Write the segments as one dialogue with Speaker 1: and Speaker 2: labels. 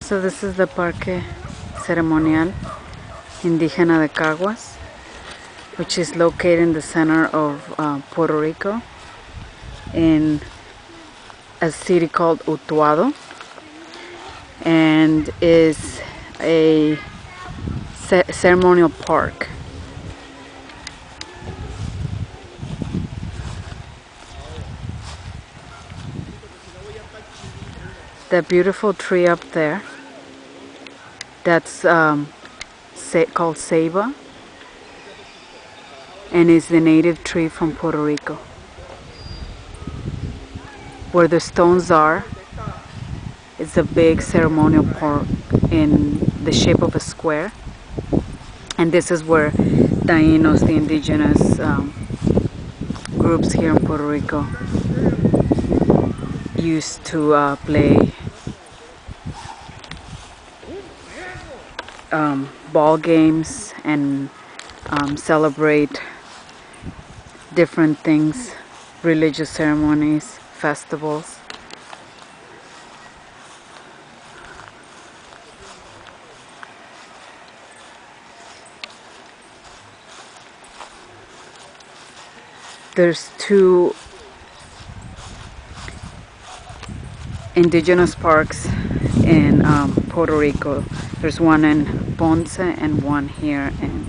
Speaker 1: So this is the Parque Ceremonial Indígena de Caguas, which is located in the center of Puerto Rico in a city called Utuado, and is a ceremonial park. The beautiful tree up there, that's called ceiba, and is the native tree from Puerto Rico. Where the stones are, it's a big ceremonial park in the shape of a square, and this is where Taínos, the indigenous groups here in Puerto Rico, used to play ball games and celebrate different things, religious ceremonies, festivals. There's two indigenous parks in Puerto Rico. There's one in Ponce and one here in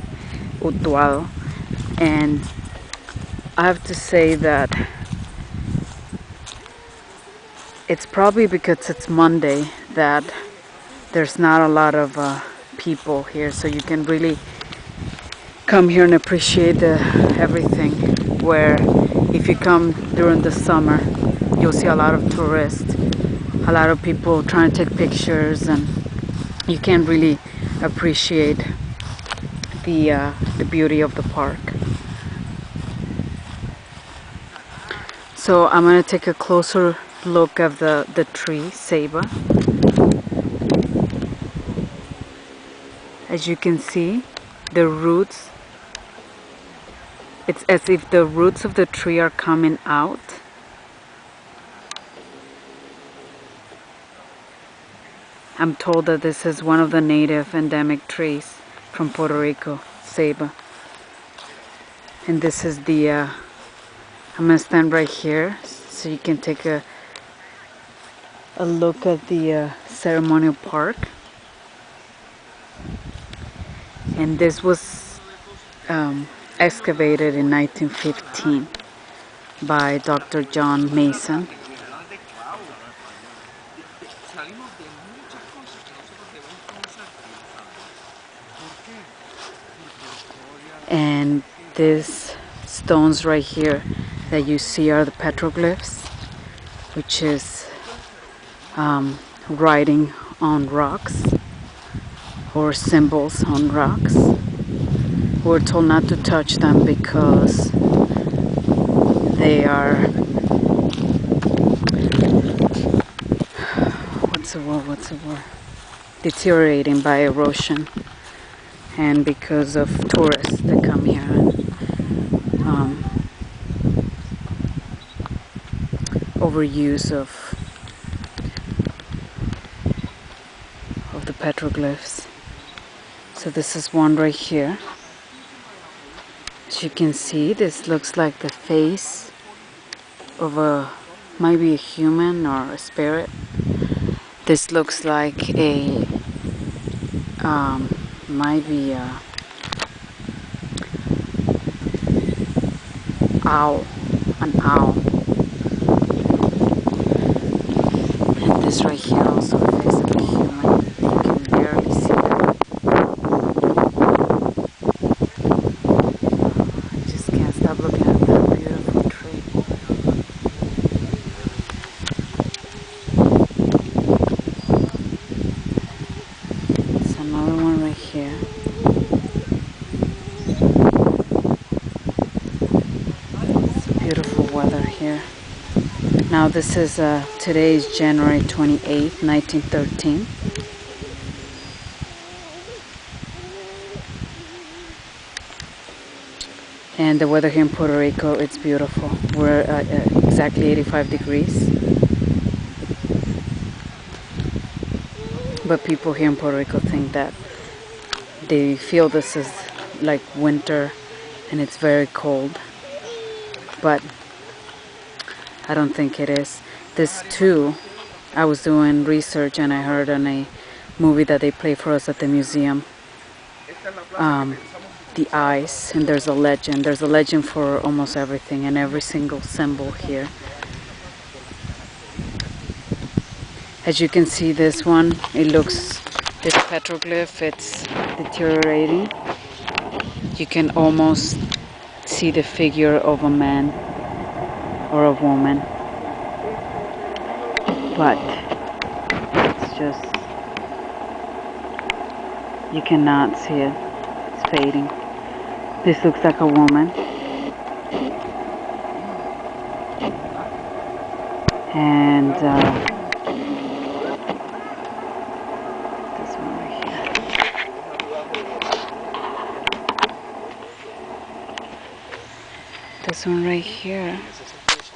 Speaker 1: Utuado, and I have to say that it's probably because it's Monday that there's not a lot of people here, so you can really come here and appreciate everything. Where if you come during the summer, you'll see a lot of tourists, a lot of people trying to take pictures, and you can't really appreciate the beauty of the park. So I'm going to take a closer look of the tree, ceiba. As you can see, the roots, it's as if the roots of the tree are coming out. I'm told that this is one of the native endemic trees from Puerto Rico, ceiba. And this is the, I'm going to stand right here so you can take a look at the ceremonial park. And this was excavated in 1915 by Dr. John Mason. And these stones right here that you see are the petroglyphs, which is writing on rocks or symbols on rocks. We're told not to touch them because they are, what's the word, deteriorating by erosion, and because of tourists that come here and overuse of the petroglyphs. So this is one right here. As you can see, this looks like the face of maybe a human or a spirit. This looks like a maybe a owl, an owl. And this right here also the face of a human. You can barely see that. I just can't stop looking at that beautiful tree. There's another one right here. Beautiful weather here. Now this is today is January 28th, 1913. And the weather here in Puerto Rico, it's beautiful. We're at exactly 85 degrees. But people here in Puerto Rico think that they feel this is like winter and it's very cold. But I don't think it is. This too, I was doing research and I heard on a movie that they play for us at the museum, the ice, and there's a legend. There's a legend for almost everything and every single symbol here. As you can see, this one, this petroglyph, it's deteriorating. You can almost see the figure of a man or a woman, but it's just, you cannot see it. It's fading. This looks like a woman, and this one right here. This one right here,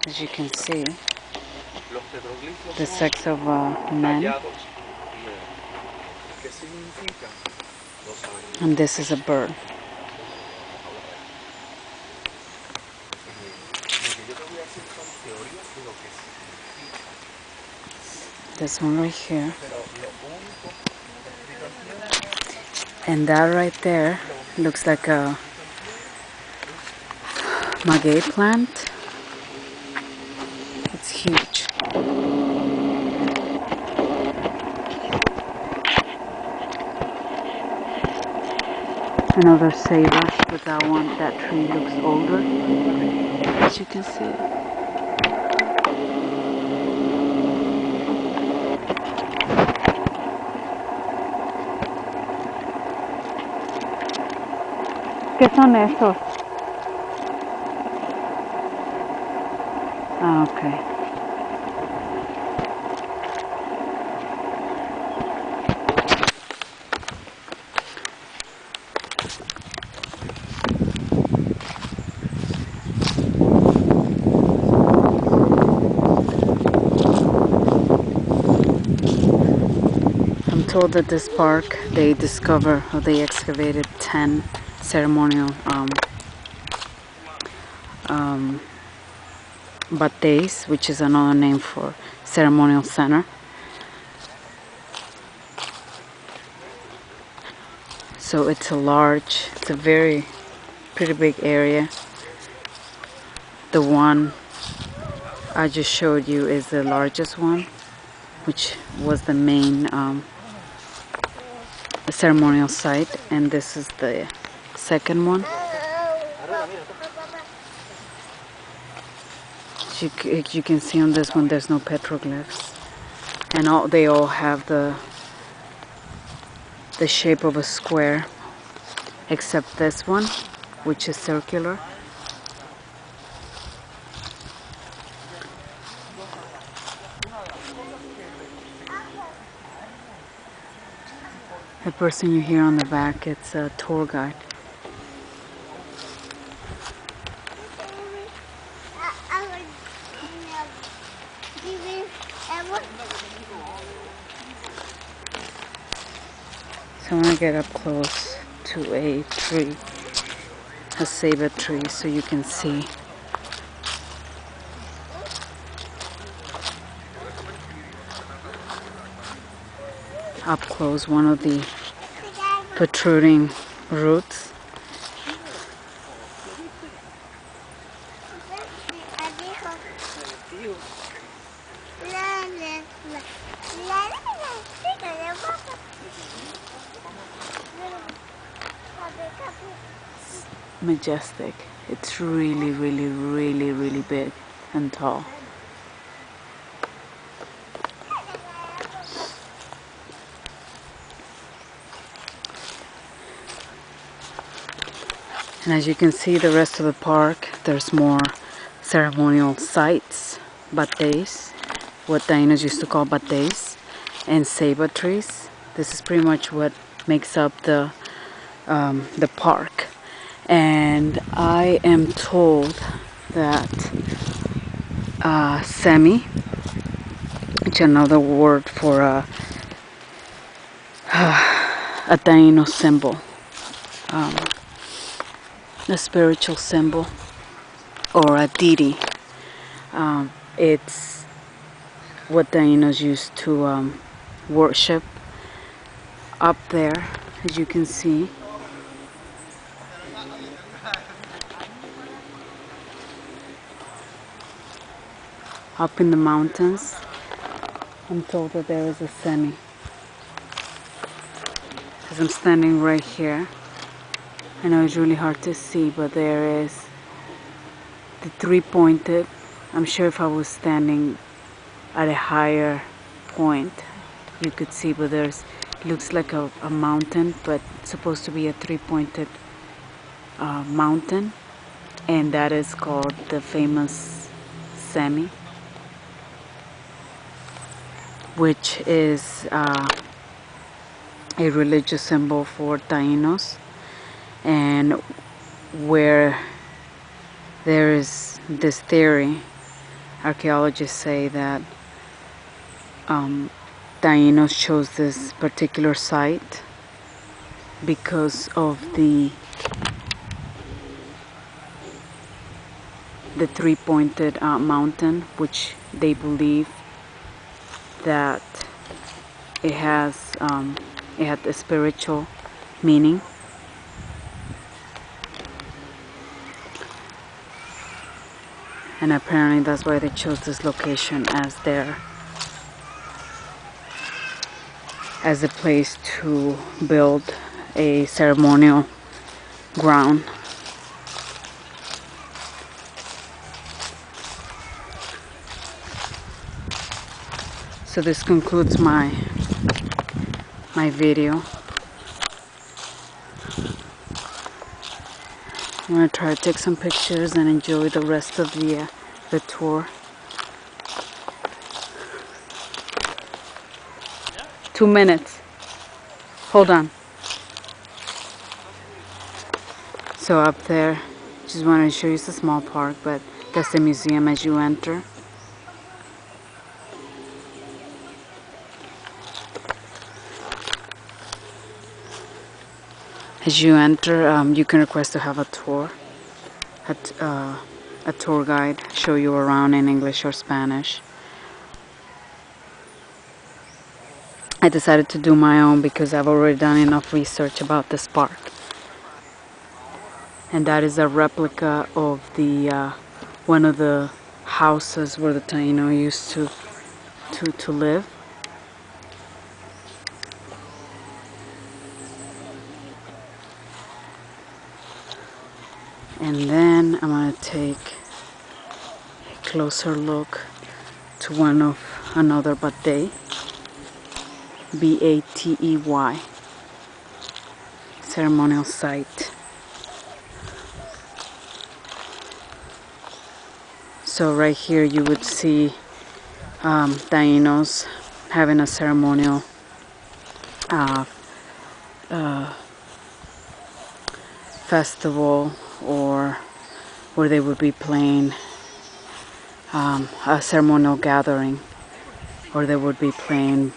Speaker 1: as you can see, the sex of men, and this is a bird. This one right here, and that right there looks like a maguey plant. It's huge. Another ceiba, but that tree looks older, as you can see. ¿Qué son estos? Ah, okay. I'm told that this park, they excavated 10 ceremonial bateys, which is another name for ceremonial center. So it's a very pretty big area. The one I just showed you is the largest one, which was the main ceremonial site, and this is the second one. You can see on this one there's no petroglyphs, and they all have the shape of a square, except this one, which is circular. The person you hear on the back, it's a tour guide. So I want to get up close to a tree, a ceiba tree, so you can see. Up close one of the protruding roots. Majestic. It's really, really, really, really big and tall. And as you can see, the rest of the park, there's more ceremonial sites, bateys, what Taínos used to call bateys, and ceiba trees. This is pretty much what makes up the park. And I am told that semi, which is another word for a Taíno symbol, a spiritual symbol, or a deity. It's what Taínos used to worship up there, as you can see. Up in the mountains, I'm told that there is a semi. Because I'm standing right here. I know it's really hard to see, but there is the three-pointed. I'm sure if I was standing at a higher point, you could see, but it looks like a mountain, but it's supposed to be a three-pointed mountain, and that is called the famous semi, which is a religious symbol for Taínos, and where there is this theory, archaeologists say that Taínos chose this particular site because of the three-pointed mountain, which they believe that it had a spiritual meaning. And apparently that's why they chose this location as a place to build a ceremonial ground. So this concludes my video. I'm gonna try to take some pictures and enjoy the rest of the tour. 2 minutes. Hold on. So up there, just wanted to show you, it's a small park, but that's the museum as you enter. As you enter, you can request to have a tour. A tour guide show you around in English or Spanish. I decided to do my own because I've already done enough research about this park. And that is a replica of the one of the houses where the Taíno used to live. And then I'm going to take a closer look to another batey, B-A-T-E-Y, ceremonial site. So right here you would see Taínos having a ceremonial festival, or where they would be playing a ceremonial gathering, or they would be playing